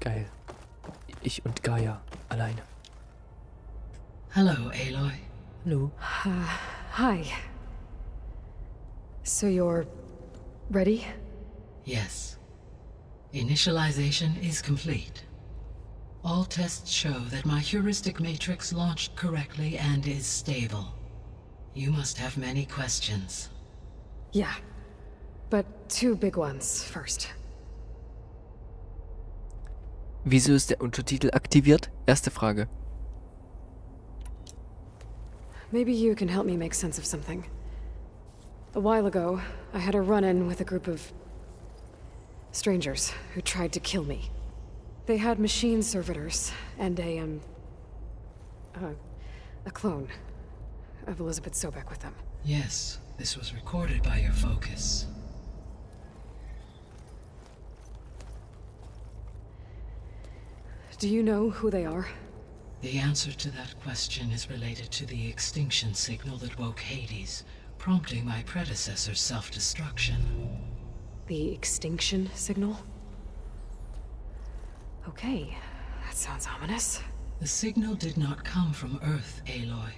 Geil. Ich und Gaia alleine. Hello, Aloy. Hallo. Hi. So you're ready? Yes. Initialization is complete. All tests show that my heuristic matrix launched correctly and is stable. You must have many questions. Yeah. But two big ones first. Wieso ist der Untertitel aktiviert? Erste Frage. Maybe you can help me make sense of something. A while ago, I had a run-in with a group of strangers who tried to kill me. They had machine servitors and a clone of Elizabeth Sobek with them. Yes, this was recorded by your focus. Do you know who they are? The answer to that question is related to the extinction signal that woke Hades, prompting my predecessor's self-destruction. The extinction signal? Okay, that sounds ominous. The signal did not come from Earth, Aloy.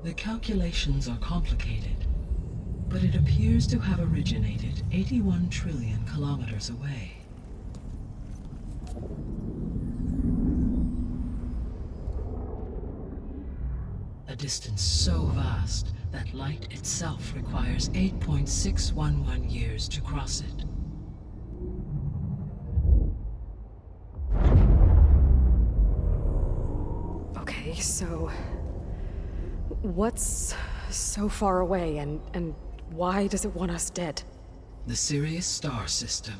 The calculations are complicated, but it appears to have originated 81 trillion kilometers away. A distance so vast that light itself requires 8.611 years to cross it. Okay, so what's so far away and why does it want us dead? The Sirius star system.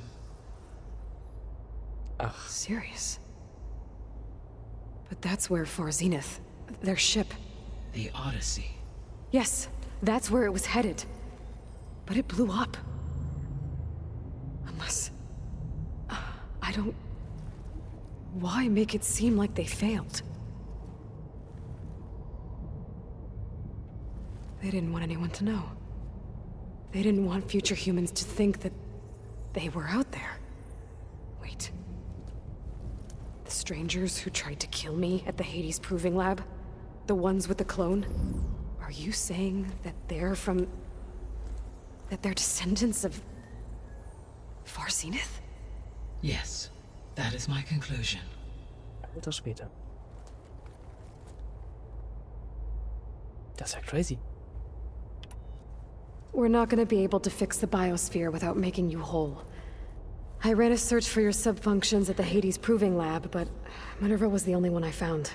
Ach, Serious? But that's where Far Zenith, their ship. The Odyssey. Yes, that's where it was headed. But it blew up. Unless... I don't... Why make it seem like they failed? They didn't want anyone to know. They didn't want future humans to think that they were out there. Wait. The strangers who tried to kill me at the Hades Proving Lab? The ones with the clone? Are you saying that they're from... that they're descendants of... Far Zenith? Yes, that is my conclusion. Alter Schwede. Das ist ja crazy. We're not gonna be able to fix the biosphere without making you whole. I ran a search for your subfunctions at the Hades Proving Lab, but Minerva was the only one I found.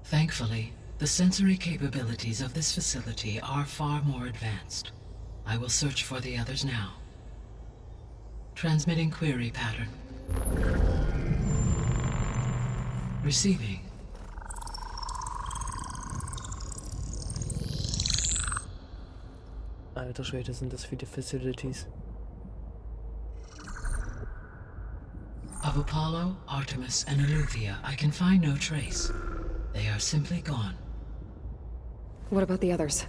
Thankfully, the sensory capabilities of this facility are far more advanced. I will search for the others now. Transmitting query pattern. Receiving. Alter Schwede, sind das viele Facilities. Of Apollo, Artemis, and Eleuthia, I can find no trace. They are simply gone. What about the others?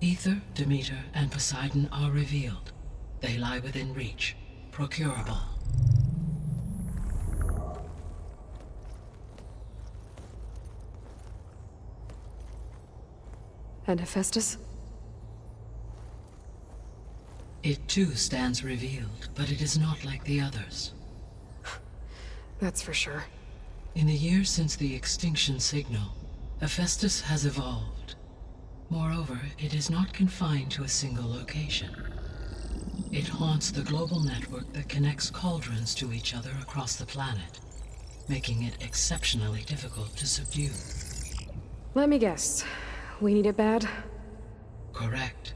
Ether, Demeter, and Poseidon are revealed. They lie within reach, procurable. And Hephaestus? It too stands revealed, but it is not like the others. That's for sure. In the years since the extinction signal, Hephaestus has evolved. Moreover, it is not confined to a single location. It haunts the global network that connects cauldrons to each other across the planet, making it exceptionally difficult to subdue. Let me guess. We need it bad? Correct.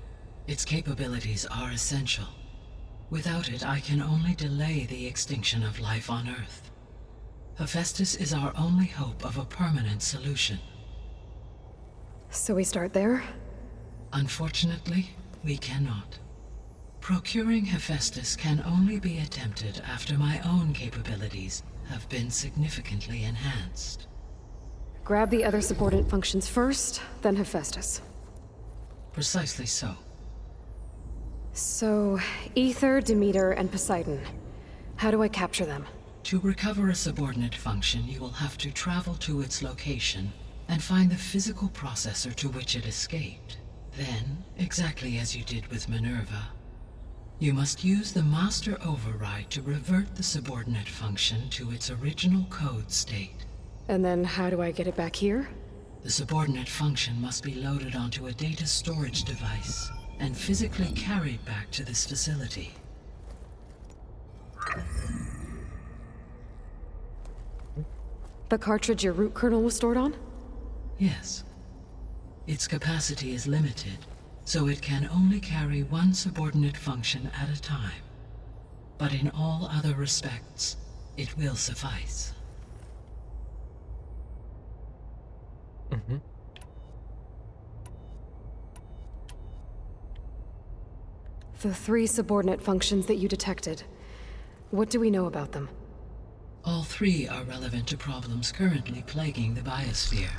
Its capabilities are essential. Without it, I can only delay the extinction of life on Earth. Hephaestus is our only hope of a permanent solution. So we start there? Unfortunately, we cannot. Procuring Hephaestus can only be attempted after my own capabilities have been significantly enhanced. Grab the other subordinate functions first, then Hephaestus. Precisely so. So, Ether, Demeter, and Poseidon. How do I capture them? To recover a subordinate function, you will have to travel to its location and find the physical processor to which it escaped. Then, exactly as you did with Minerva, you must use the master override to revert the subordinate function to its original code state. And then how do I get it back here? The subordinate function must be loaded onto a data storage device and physically carried back to this facility. The cartridge your root kernel was stored on? Yes. Its capacity is limited, so it can only carry one subordinate function at a time. But in all other respects, it will suffice. The 3 subordinate functions that you detected. What do we know about them? All 3 are relevant to problems currently plaguing the biosphere.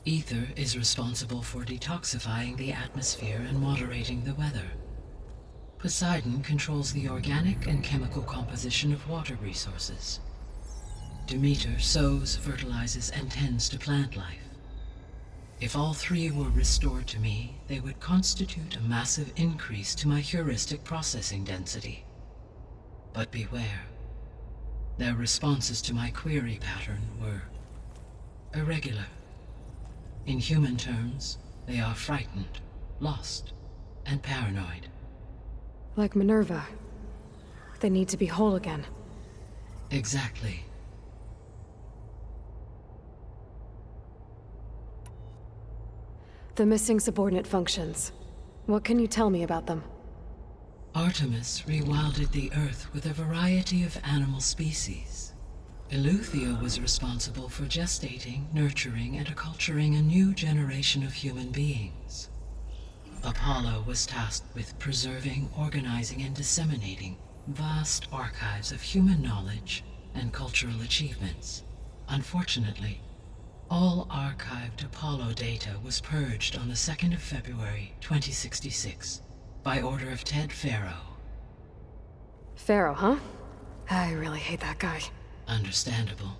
Ether is responsible for detoxifying the atmosphere and moderating the weather. Poseidon controls the organic and chemical composition of water resources. Demeter sows, fertilizes, and tends to plant life. If all 3 were restored to me, they would constitute a massive increase to my heuristic processing density. But beware. Their responses to my query pattern were irregular. In human terms, they are frightened, lost, and paranoid. Like Minerva. They need to be whole again. Exactly. The missing subordinate functions. What can you tell me about them? Artemis rewilded the Earth with a variety of animal species. Eleuthia was responsible for gestating, nurturing, and acculturating a new generation of human beings. Apollo was tasked with preserving, organizing, and disseminating vast archives of human knowledge and cultural achievements. Unfortunately, all archived Apollo data was purged on the 2nd of February, 2066, by order of Ted Farrow. Pharaoh, huh? I really hate that guy. Understandable.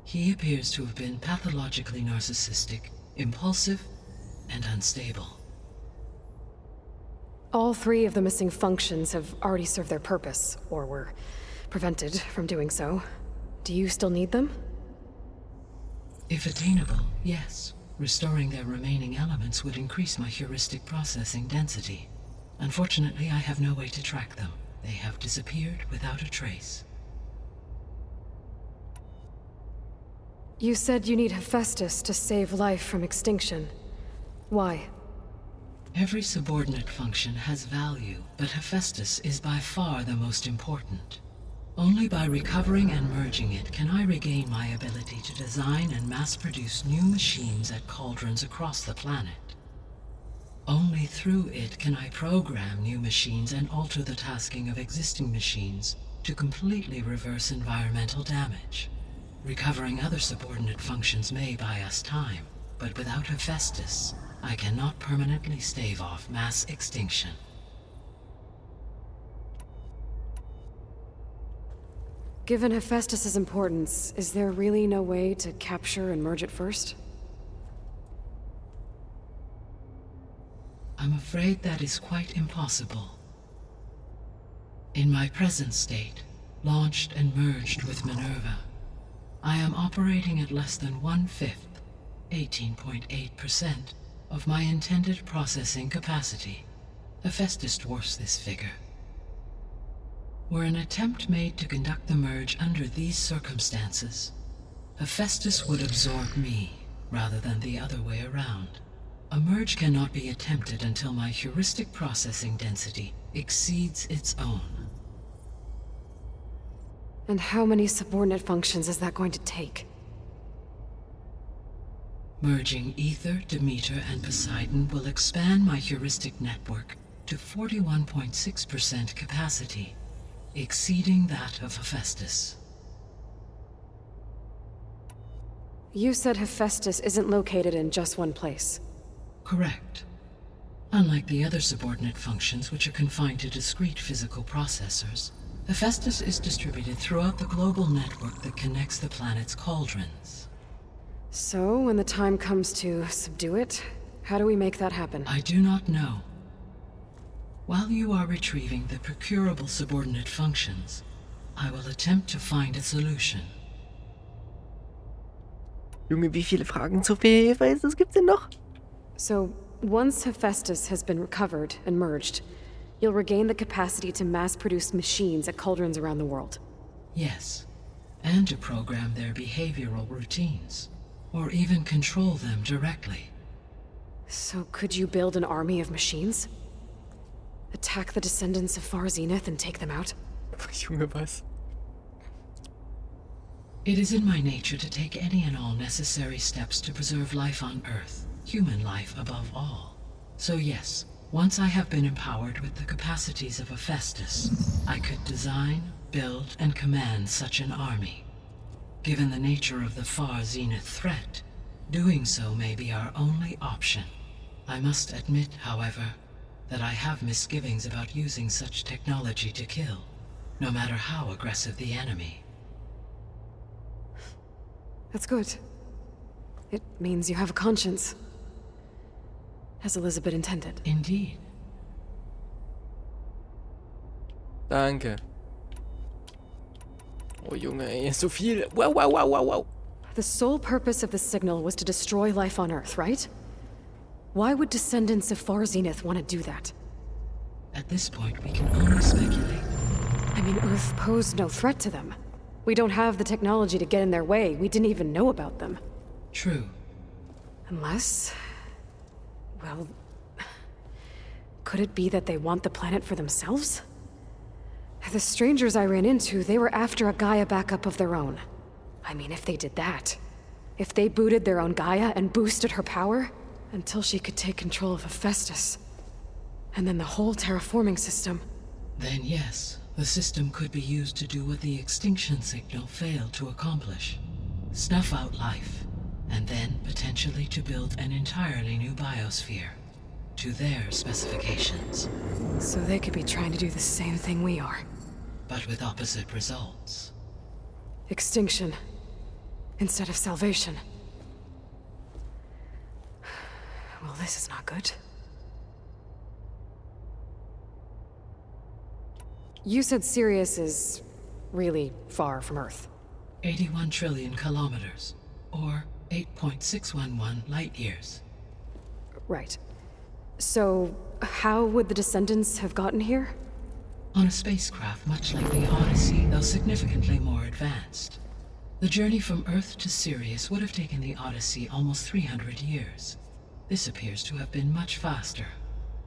He appears to have been pathologically narcissistic, impulsive, and unstable. All 3 of the missing functions have already served their purpose, or were prevented from doing so. Do you still need them? If attainable, yes. Restoring their remaining elements would increase my heuristic processing density. Unfortunately, I have no way to track them. They have disappeared without a trace. You said you need Hephaestus to save life from extinction. Why? Every subordinate function has value, but Hephaestus is by far the most important. Only by recovering and merging it can I regain my ability to design and mass-produce new machines at cauldrons across the planet. Only through it can I program new machines and alter the tasking of existing machines to completely reverse environmental damage. Recovering other subordinate functions may buy us time, but without Hephaestus, I cannot permanently stave off mass extinction. Given Hephaestus's importance, is there really no way to capture and merge it first? I'm afraid that is quite impossible. In my present state, launched and merged with Minerva, I am operating at less than 1/5, 18.8%, of my intended processing capacity. Hephaestus dwarfs this figure. Were an attempt made to conduct the merge under these circumstances, Hephaestus would absorb me, rather than the other way around. A merge cannot be attempted until my heuristic processing density exceeds its own. And how many subordinate functions is that going to take? Merging Ether, Demeter, and Poseidon will expand my heuristic network to 41.6% capacity, exceeding that of Hephaestus. You said Hephaestus isn't located in just one place. Correct. Unlike the other subordinate functions, which are confined to discrete physical processors, Hephaestus is distributed throughout the global network that connects the planet's cauldrons. So, when the time comes to subdue it, how do we make that happen? I do not know. While you are retrieving the procurable subordinate functions, I will attempt to find a solution. Junge, wie viele Fragen zu viel Hephaestus gibt's denn noch? So, once Hephaestus has been recovered and merged, you'll regain the capacity to mass-produce machines at cauldrons around the world. Yes, and to program their behavioral routines, or even control them directly. So could you build an army of machines? Attack the descendants of Far Zenith and take them out? Junge, was? It is in my nature to take any and all necessary steps to preserve life on Earth, human life above all. So yes, once I have been empowered with the capacities of Hephaestus, I could design, build, and command such an army. Given the nature of the Far Zenith threat, doing so may be our only option. I must admit, however, that I have misgivings about using such technology to kill, no matter how aggressive the enemy. That's good. It means you have a conscience. As Elizabeth intended. Indeed. Danke. Oh Junge, ey, so viel. Wow, wow, wow, wow, wow. The sole purpose of the signal was to destroy life on Earth, right? Why would descendants of Far Zenith want to do that? At this point, we can only speculate. I mean, Earth posed no threat to them. We don't have the technology to get in their way. We didn't even know about them. True. Unless... well... could it be that they want the planet for themselves? The strangers I ran into, they were after a Gaia backup of their own. I mean, if they did that... if they booted their own Gaia and boosted her power... until she could take control of Hephaestus. And then the whole terraforming system. Then yes, the system could be used to do what the extinction signal failed to accomplish. Snuff out life, and then potentially to build an entirely new biosphere. To their specifications. So they could be trying to do the same thing we are. But with opposite results. Extinction. Instead of salvation. Well, this is not good. You said Sirius is really far from Earth. 81 trillion kilometers, or 8.611 light years. Right. So, how would the descendants have gotten here? On a spacecraft much like the Odyssey, though significantly more advanced. The journey from Earth to Sirius would have taken the Odyssey almost 300 years. This appears to have been much faster.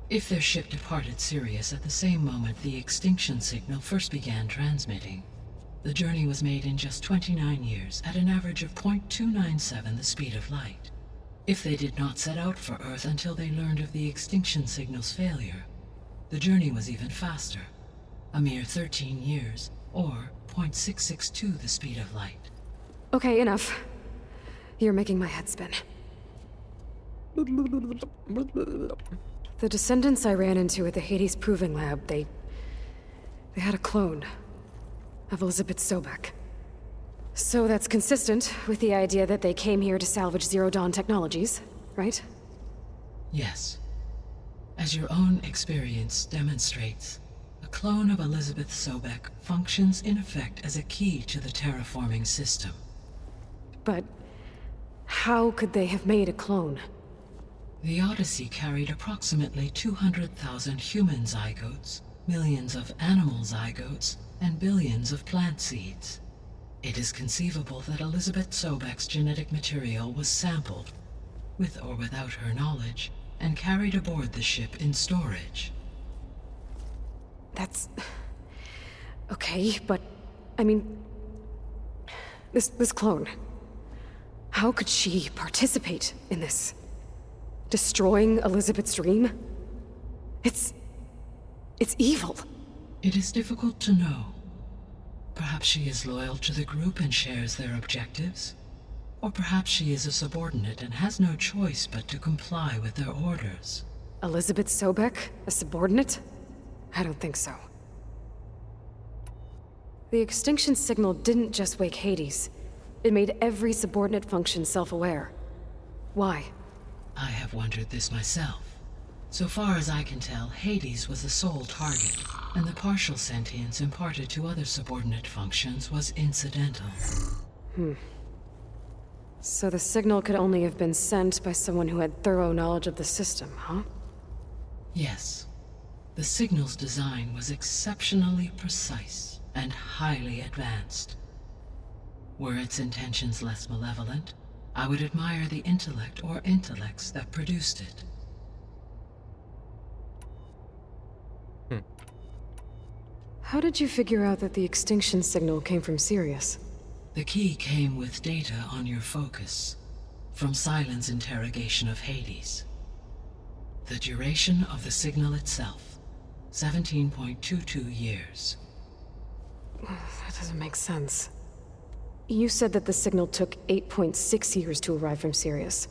If their ship departed Sirius at the same moment the extinction signal first began transmitting, the journey was made in just 29 years at an average of 0.297 the speed of light. If they did not set out for Earth until they learned of the extinction signal's failure, the journey was even faster, a mere 13 years, or 0.662 the speed of light. Okay, enough. You're making my head spin. The descendants I ran into at the Hades Proving Lab, they had a clone of Elizabeth Sobek. So that's consistent with the idea that they came here to salvage Zero Dawn technologies, right? Yes. As your own experience demonstrates, a clone of Elizabeth Sobek functions in effect as a key to the terraforming system. But how could they have made a clone? The Odyssey carried approximately 200,000 human zygotes, millions of animal zygotes, and billions of plant seeds. It is conceivable that Elizabeth Sobek's genetic material was sampled, with or without her knowledge, and carried aboard the ship in storage. That's... okay, but... I mean... This clone... how could she participate in this? Destroying Elizabeth's dream? It's evil. It is difficult to know. Perhaps she is loyal to the group and shares their objectives. Or perhaps she is a subordinate and has no choice but to comply with their orders. Elizabeth Sobek, a subordinate? I don't think so. The extinction signal didn't just wake Hades. It made every subordinate function self-aware. Why? I have wondered this myself. So far as I can tell, Hades was the sole target, and the partial sentience imparted to other subordinate functions was incidental. So the signal could only have been sent by someone who had thorough knowledge of the system, huh? Yes. The signal's design was exceptionally precise and highly advanced. Were its intentions less malevolent, I would admire the intellect or intellects that produced it. How did you figure out that the extinction signal came from Sirius? The key came with data on your focus, from Silen's interrogation of Hades. The duration of the signal itself, 17.22 years. That doesn't make sense. You said that the signal took 8.6 years to arrive from Sirius.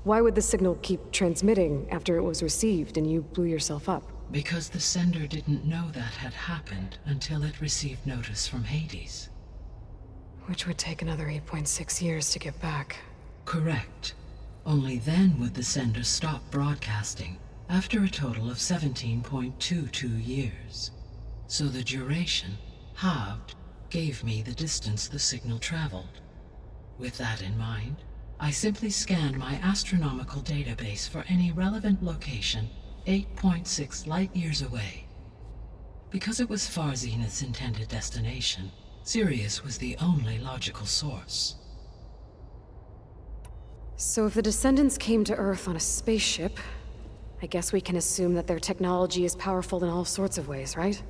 Why would the signal keep transmitting after it was received and you blew yourself up? Because the sender didn't know that had happened until it received notice from Hades. Which would take another 8.6 years to get back. Correct. Only then would the sender stop broadcasting, after a total of 17.22 years. So the duration, halved, gave me the distance the signal traveled. With that in mind, I simply scanned my astronomical database for any relevant location 8.6 light-years away. Because it was far Zenith's intended destination, Sirius was the only logical source. So if the descendants came to Earth on a spaceship, I guess we can assume that their technology is powerful in all sorts of ways, right?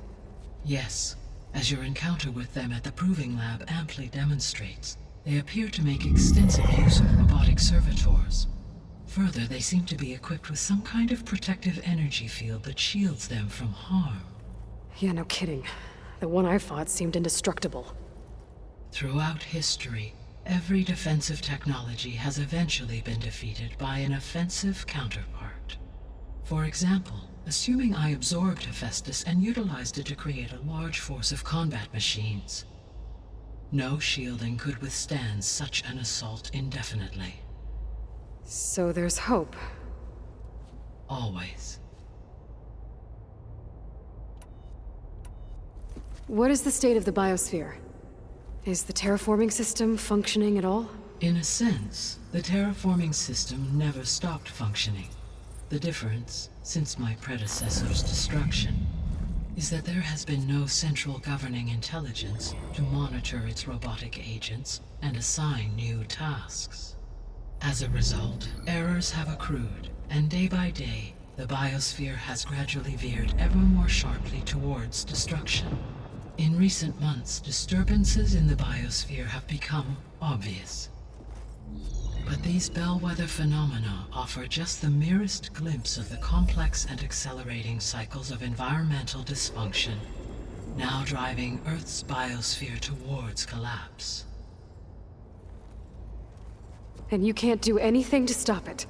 Yes, as your encounter with them at the Proving Lab amply demonstrates, they appear to make extensive use of robotic servitors. Further, they seem to be equipped with some kind of protective energy field that shields them from harm. Yeah, no kidding. The one I fought seemed indestructible. Throughout history, every defensive technology has eventually been defeated by an offensive counterpart. For example, assuming I absorbed Hephaestus and utilized it to create a large force of combat machines. No shielding could withstand such an assault indefinitely. So there's hope. Always. What is the state of the biosphere? Is the terraforming system functioning at all? In a sense, the terraforming system never stopped functioning. The difference, since my predecessor's destruction, is that there has been no central governing intelligence to monitor its robotic agents and assign new tasks. As a result, errors have accrued, and day by day, the biosphere has gradually veered ever more sharply towards destruction. In recent months, disturbances in the biosphere have become obvious. But these bellwether phenomena offer just the merest glimpse of the complex and accelerating cycles of environmental dysfunction, now driving Earth's biosphere towards collapse. And you can't do anything to stop it?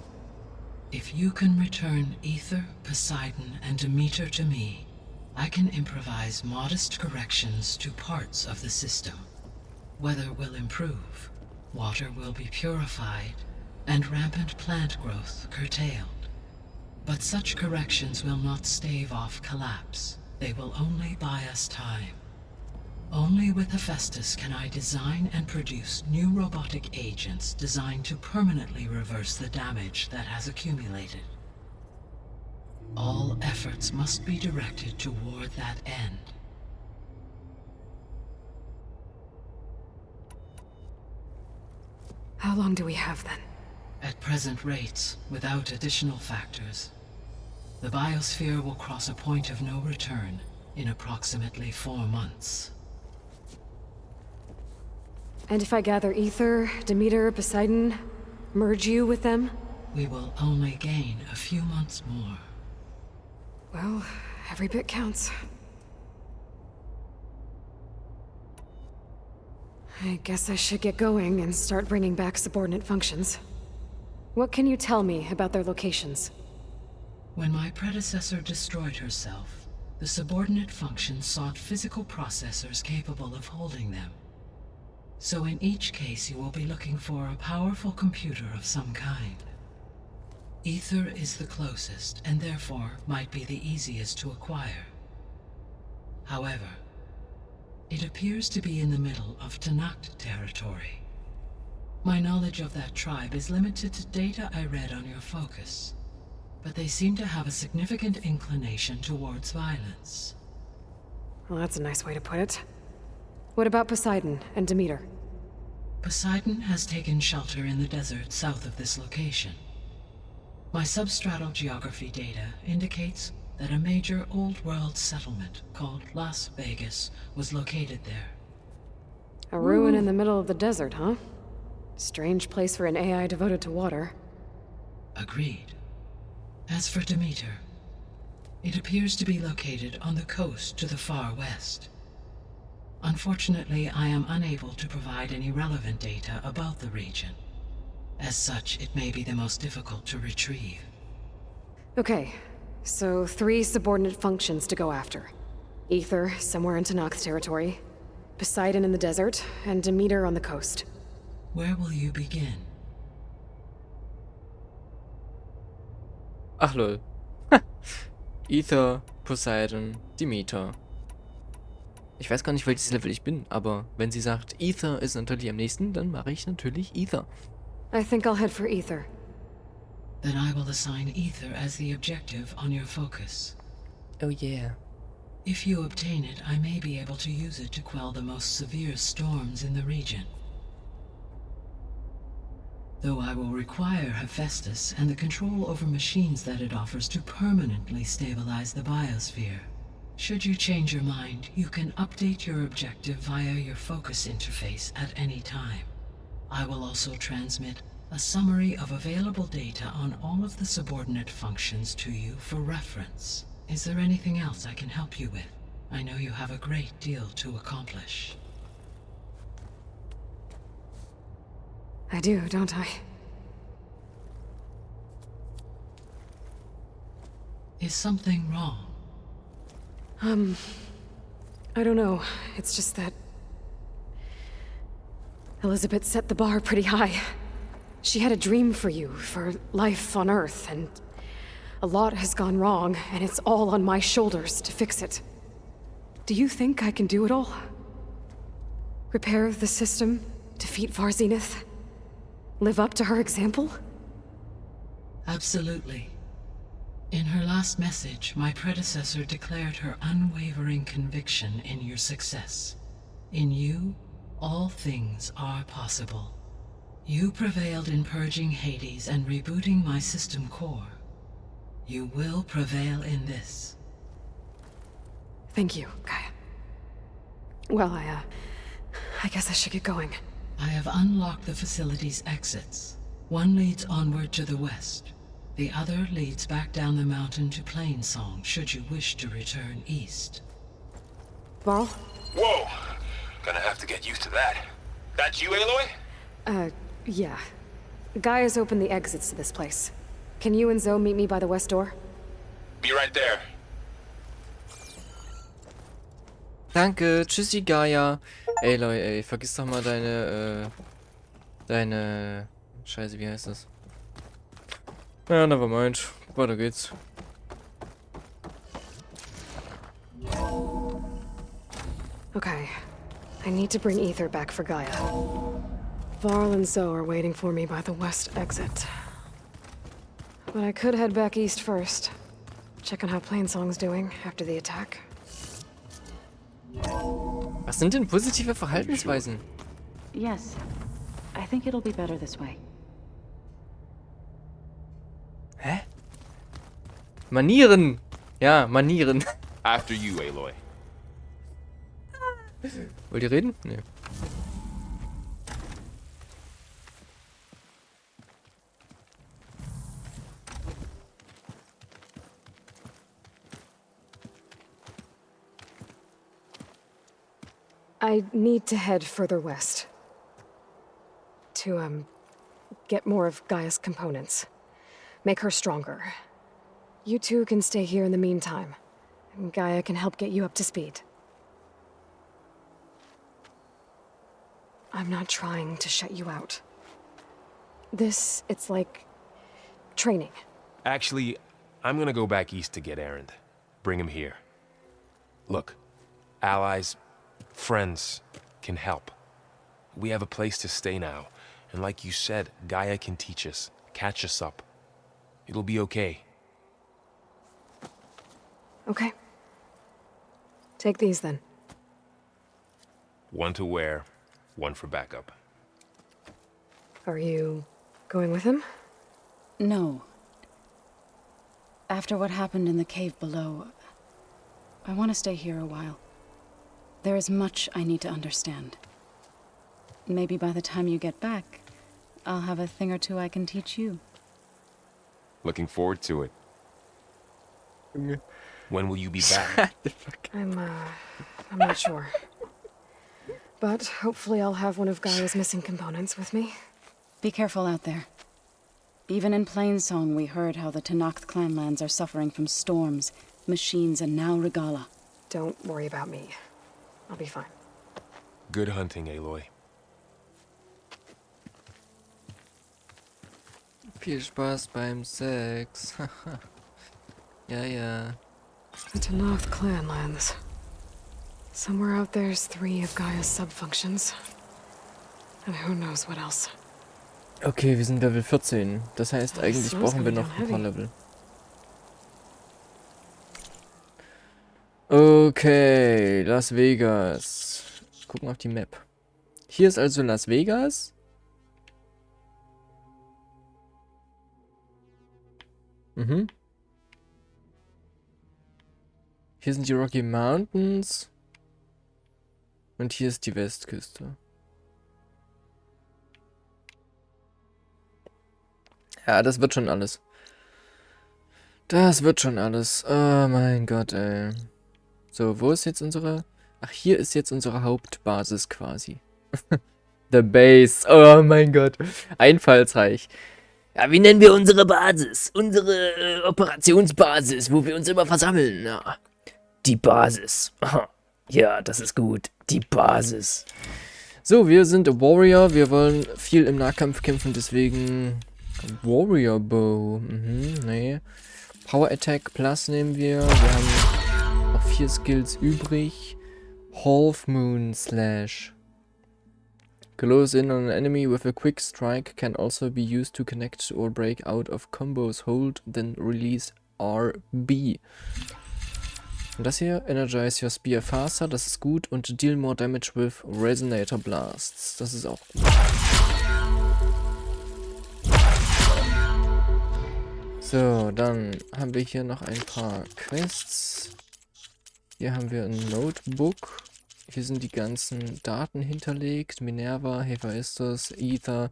If you can return Ether, Poseidon, and Demeter to me, I can improvise modest corrections to parts of the system. Weather will improve, water will be purified, and rampant plant growth curtailed. But such corrections will not stave off collapse. They will only buy us time. Only with Hephaestus can I design and produce new robotic agents designed to permanently reverse the damage that has accumulated. All efforts must be directed toward that end. How long do we have then? At present rates, without additional factors, the biosphere will cross a point of no return in approximately 4 months. And if I gather Ether, Demeter, Poseidon, merge you with them? We will only gain a few months more. Well, every bit counts. I guess I should get going and start bringing back subordinate functions. What can you tell me about their locations? When my predecessor destroyed herself, the subordinate functions sought physical processors capable of holding them. So in each case you will be looking for a powerful computer of some kind. Ether is the closest, and therefore might be the easiest to acquire. However, it appears to be in the middle of Tanakh territory. My knowledge of that tribe is limited to data I read on your focus, but they seem to have a significant inclination towards violence. Well, that's a nice way to put it. What about Poseidon and Demeter? Poseidon has taken shelter in the desert south of this location. My substratal geography data indicates that a major old-world settlement called Las Vegas was located there. A ruin in the middle of the desert, huh? Strange place for an AI devoted to water. Agreed. As for Demeter, it appears to be located on the coast to the far west. Unfortunately, I am unable to provide any relevant data about the region. As such, it may be the most difficult to retrieve. Okay, so 3 subordinate functions to go after. Ether, somewhere in Tanakh territory. Poseidon in the desert, and Demeter on the coast. Where will you begin? Ach lol. Ether, Poseidon, Demeter. Ich weiß gar nicht, welches Level ich bin, aber wenn sie sagt, Ether ist natürlich am nächsten, dann mache ich natürlich Ether. I think I'll head for Ether. Then I will assign Ether as the objective on your focus. Oh yeah. If you obtain it, I may be able to use it to quell the most severe storms in the region. Though I will require Hephaestus and the control over machines that it offers to permanently stabilize the biosphere. Should you change your mind, you can update your objective via your focus interface at any time. I will also transmit a summary of available data on all of the subordinate functions to you for reference. Is there anything else I can help you with? I know you have a great deal to accomplish. I do, don't I? Is something wrong? I don't know. It's just that Elizabeth set the bar pretty high. She had a dream for you, for life on Earth, and a lot has gone wrong, and it's all on my shoulders to fix it. Do you think I can do it all? Repair the system, defeat Varzenith, live up to her example? Absolutely. In her last message, my predecessor declared her unwavering conviction in your success. In you, all things are possible. You prevailed in purging Hades and rebooting my system core. You will prevail in this. Thank you, Gaia. Well, I guess I should get going. I have unlocked the facility's exits. One leads onward to the west. The other leads back down the mountain to Plainsong, should you wish to return east. Varl? Whoa! Gonna have to get used to that. That's you, Aloy? Yeah. Gaia's opened the exits to this place. Can you and Zoe meet me by the west door? Be right there. Danke, tschüssi Gaia. Ey Leute, ey, vergiss doch mal deine... Scheiße, wie heißt das? Ja, nevermind. Weiter geht's. Okay. I need to bring Ether back for Gaia. Varl and Zoe are waiting for me by the west exit. But I could head back east first. Check on how Plainsong's doing after the attack. Was sind denn positive Verhaltensweisen? Yes. I think it'll be better this way. Hä? Manieren! Ja, Manieren. After you, Aloy. Wollt ihr reden? Nee. I need to head further west. To, get more of Gaia's components. Make her stronger. You two can stay here in the meantime. And Gaia can help get you up to speed. I'm not trying to shut you out. It's like training. Actually, I'm gonna go back east to get Erend. Bring him here. Look, allies, friends can help. We have a place to stay now. And like you said, Gaia can teach us, catch us up. It'll be okay. Okay. Take these then. One to wear, one for backup. Are you going with him? No. After what happened in the cave below, I want to stay here a while. There is much I need to understand. Maybe by the time you get back, I'll have a thing or two I can teach you. Looking forward to it. When will you be back? I'm not sure. But hopefully I'll have one of Gaia's missing components with me. Be careful out there. Even in Plainsong, we heard how the Tenakth clanlands are suffering from storms, machines, and now Regala. Don't worry about me. I'll be fine. Good hunting, Aloy. Viel Spaß beim Sex. Ja, ja. The Tenakth clanlands. Somewhere out there's 3 of Gaia's subfunctions. And who knows what else. Okay, wir sind Level 14. Das heißt, eigentlich sounds brauchen wir gonna noch be ein paar heavy. Level. Okay, Las Vegas. Gucken auf die Map. Hier ist also Las Vegas. Mhm. Hier sind die Rocky Mountains. Und hier ist die Westküste. Ja, das wird schon alles. Das wird schon alles. Oh mein Gott, ey. So, wo ist jetzt unsere... Ach, hier ist jetzt unsere Hauptbasis quasi. The Base. Oh mein Gott. Einfallsreich. Ja, wie nennen wir unsere Basis? Unsere Operationsbasis, wo wir uns immer versammeln. Ja. Die Basis. Ja, das ist gut. Die Basis. So, wir sind Warrior. Wir wollen viel im Nahkampf kämpfen, deswegen... Warrior Bow. Nee. Power Attack Plus nehmen wir. Wir haben noch 4 Skills übrig. Half Moon Slash. Close in on an enemy with a quick strike can also be used to connect or break out of combos. Hold, then release RB. Und das hier, Energize your spear faster, das ist gut. Und deal more damage with Resonator Blasts. Das ist auch gut. So, dann haben wir hier noch ein paar Quests. Hier haben wir ein Notebook. Hier sind die ganzen Daten hinterlegt. Minerva, Hephaistos, Aether,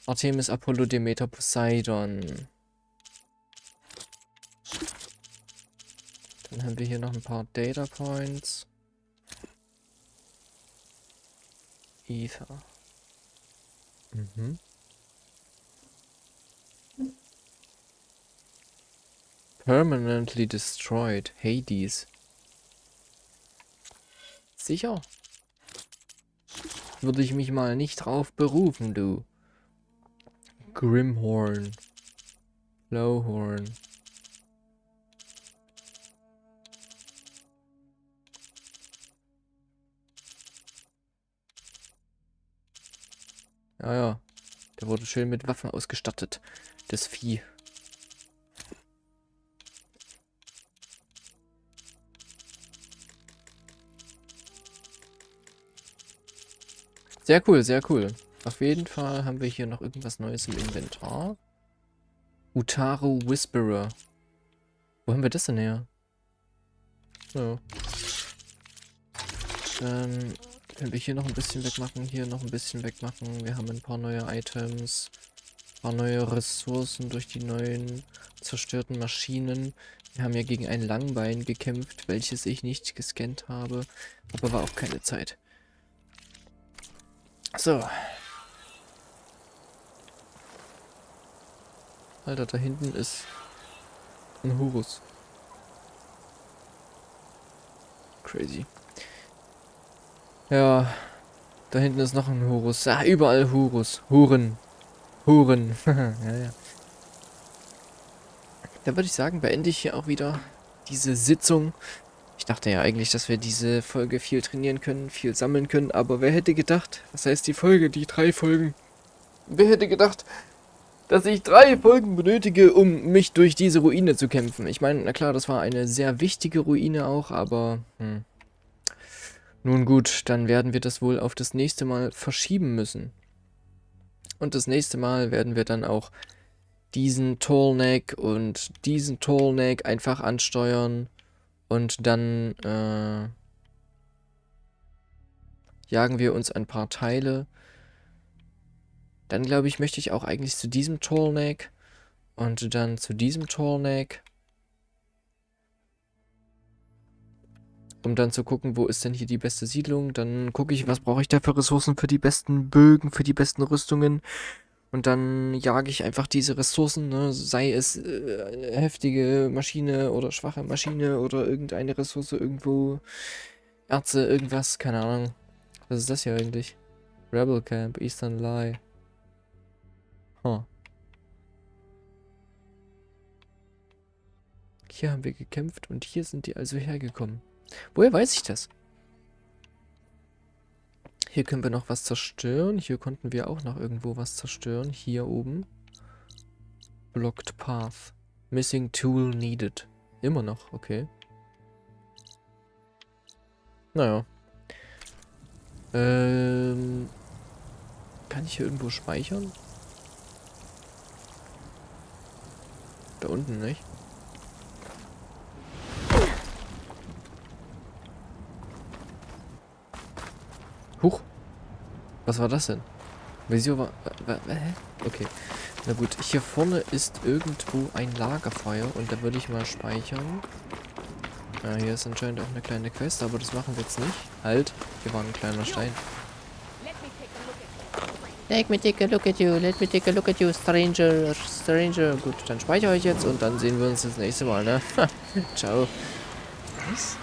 Artemis, Apollo, Demeter, Poseidon. Dann haben wir hier noch ein paar Data Points. Aether. Permanently destroyed. Hades. Sicher? Würde ich mich mal nicht drauf berufen, du. Grimhorn. Lowhorn. Ja, ja. Der wurde schön mit Waffen ausgestattet. Das Vieh. Sehr cool, sehr cool. Auf jeden Fall haben wir hier noch irgendwas Neues im Inventar. Utaru Whisperer. Wo haben wir das denn her? So. Dann können wir hier noch ein bisschen wegmachen, hier noch ein bisschen wegmachen. Wir haben ein paar neue Items, ein paar neue Ressourcen durch die neuen zerstörten Maschinen. Wir haben ja gegen ein Langbein gekämpft, welches ich nicht gescannt habe, aber war auch keine Zeit. So. Alter, da hinten ist ein Horus. Crazy. Ja, da hinten ist noch ein Horus. Ah, überall Horus. Huren. Huren. Ja, ja. Dann würde ich sagen, beende ich hier auch wieder diese Sitzung. Ich dachte ja eigentlich, dass wir diese Folge viel trainieren können, viel sammeln können, aber wer hätte gedacht, was heißt die Folge, die 3 Folgen? Wer hätte gedacht, dass ich 3 Folgen benötige, um mich durch diese Ruine zu kämpfen? Ich meine, na klar, das war eine sehr wichtige Ruine auch, aber nun gut, dann werden wir das wohl auf das nächste Mal verschieben müssen. Und das nächste Mal werden wir dann auch diesen Tallneck und diesen Tallneck einfach ansteuern und dann jagen wir uns ein paar Teile. Dann glaube ich, möchte ich auch eigentlich zu diesem Tallneck und dann zu diesem Tallneck, um dann zu gucken, wo ist denn hier die beste Siedlung. Dann gucke ich, was brauche ich da für Ressourcen für die besten Bögen, für die besten Rüstungen. Und dann jage ich einfach diese Ressourcen, ne? Sei es heftige Maschine oder schwache Maschine oder irgendeine Ressource irgendwo, Erze, irgendwas, keine Ahnung. Was ist das hier eigentlich? Rebel Camp, Eastern Lie. Huh. Hier haben wir gekämpft und hier sind die also hergekommen. Woher weiß ich das? Hier können wir noch was zerstören. Hier konnten wir auch noch irgendwo was zerstören. Hier oben. Blocked Path. Missing Tool needed. Immer noch, okay. Naja. Kann ich hier irgendwo speichern? Da unten, nicht? Huch. Was war das denn? Wieso war... Hä? Okay. Na gut, hier vorne ist irgendwo ein Lagerfeuer und da würde ich mal speichern. Ja, hier ist anscheinend auch eine kleine Quest, aber das machen wir jetzt nicht. Halt, hier war ein kleiner Stein. Let me take a look at you, let me take a look at you, stranger, stranger. Gut, dann speichere ich jetzt und dann sehen wir uns das nächste Mal, ne? Ciao. This